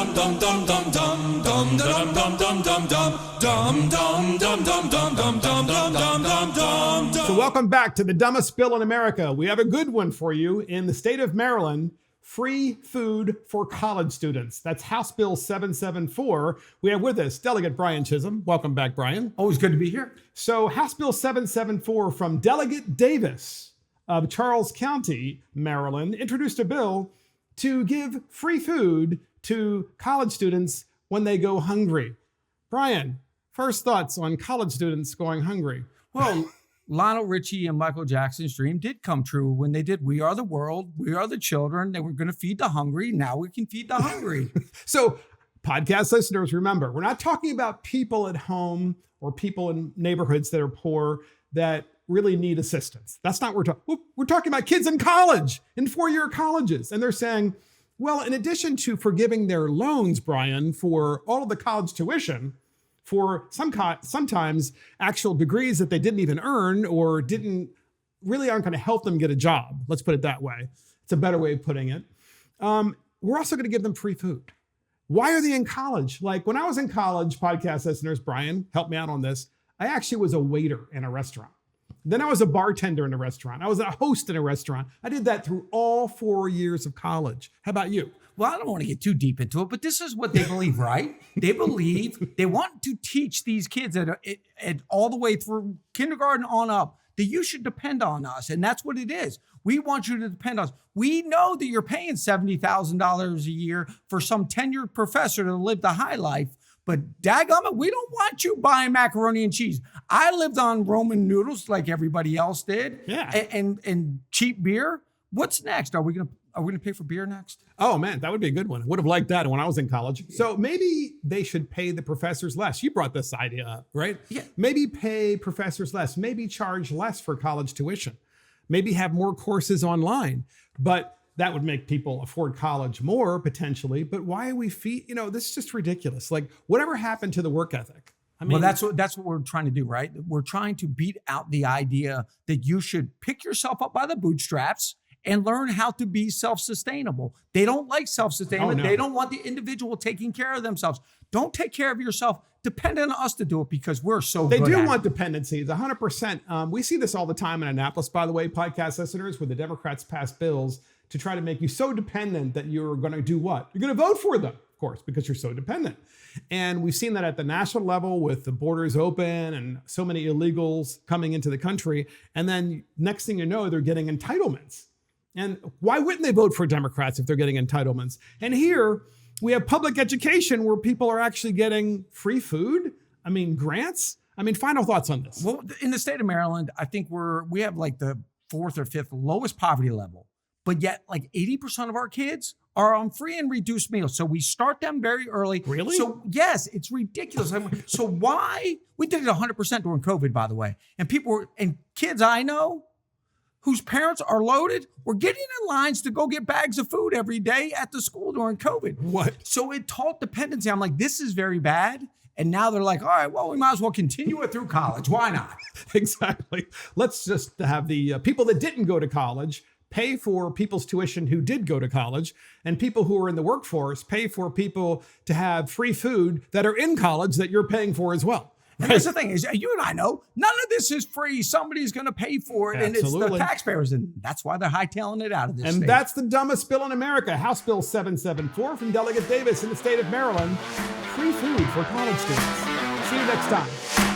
So welcome back to the dumbest bill in America. We have a good one for you. In the state of Maryland, free food for college students. That's House Bill 774. We have with us Delegate Brian Chisholm. Welcome back, Brian. Always good to be here. So House Bill 774 from Delegate Davis of Charles County, Maryland, introduced a bill to give free food to college students when they go hungry. Brian, first thoughts on college students going hungry? Well, Lionel Richie and Michael Jackson's dream did come true when they did We Are the World, We Are the Children. They were going to feed the hungry. Now we can feed the hungry. So podcast listeners, remember, we're not talking about people at home or people in neighborhoods that are poor that really need assistance. That's not what we're talking. We're talking about kids in college, in four-year colleges. And they're saying, well, in addition to forgiving their loans, Brian, for all of the college tuition, for sometimes actual degrees that they didn't even earn or aren't going to help them get a job. Let's put it that way. It's a better way of putting it. We're also going to give them free food. Why are they in college? Like when I was in college, podcast listeners, Brian, help me out on this. I actually was a waiter in a restaurant. Then I was a bartender in a restaurant. I was a host in a restaurant. I did that through all 4 years of college. How about you? Well, I don't want to get too deep into it, but this is what they believe, right? They believe they want to teach these kids at all the way through kindergarten on up that you should depend on us. And that's what it is. We want you to depend on us. We know that you're paying $70,000 a year for some tenured professor to live the high life. But daggum, we don't want you buying macaroni and cheese. I lived on Roman noodles like everybody else did. Yeah. And cheap beer. What's next? Are we gonna pay for beer next? Oh man, that would be a good one. I would have liked that when I was in college. So maybe they should pay the professors less. You brought this idea up, right? Yeah. Maybe pay professors less. Maybe charge less for college tuition. Maybe have more courses online. But that would make people afford college more potentially. But why are we this is just ridiculous. Like whatever happened to the work ethic? I mean, well, that's what we're trying to do, right? We're trying to beat out the idea that you should pick yourself up by the bootstraps and learn how to be self-sustainable. They don't like self-sustainment. Oh, no. They don't want the individual taking care of themselves. Don't take care of yourself. Depend on us to do it because we're so good at it. They do want dependency. It's 100%. We see this all the time in Annapolis, by the way, podcast listeners, where the Democrats pass bills to try to make you so dependent that you're going to do what? You're going to vote for them, of course, because you're so dependent. And we've seen that at the national level with the borders open and so many illegals coming into the country. And then next thing you know, they're getting entitlements. And why wouldn't they vote for Democrats if they're getting entitlements? And here we have public education where people are actually getting free food. I mean, grants. I mean, final thoughts on this. Well, in the state of Maryland, I think we have like the 4th or 5th lowest poverty level, but yet like 80% of our kids are on free and reduced meals. So we start them very early. Really? So yes, it's ridiculous. So why? We did it 100% during COVID, by the way. And kids I know whose parents are loaded were getting in lines to go get bags of food every day at the school during COVID. What? So it taught dependency. I'm like, this is very bad. And now they're like, all right, well, we might as well continue it through college. Why not? Exactly. Let's just have the people that didn't go to college pay for people's tuition who did go to college, and people who are in the workforce pay for people to have free food that are in college that you're paying for as well. And that's the thing is, you and I know none of this is free. Somebody's going to pay for it. Absolutely. And it's the taxpayers. And that's why they're hightailing it out of this And state. that's the dumbest bill in America. House Bill 774 from Delegate Davis in the state of Maryland. Free food for college students. See you next time.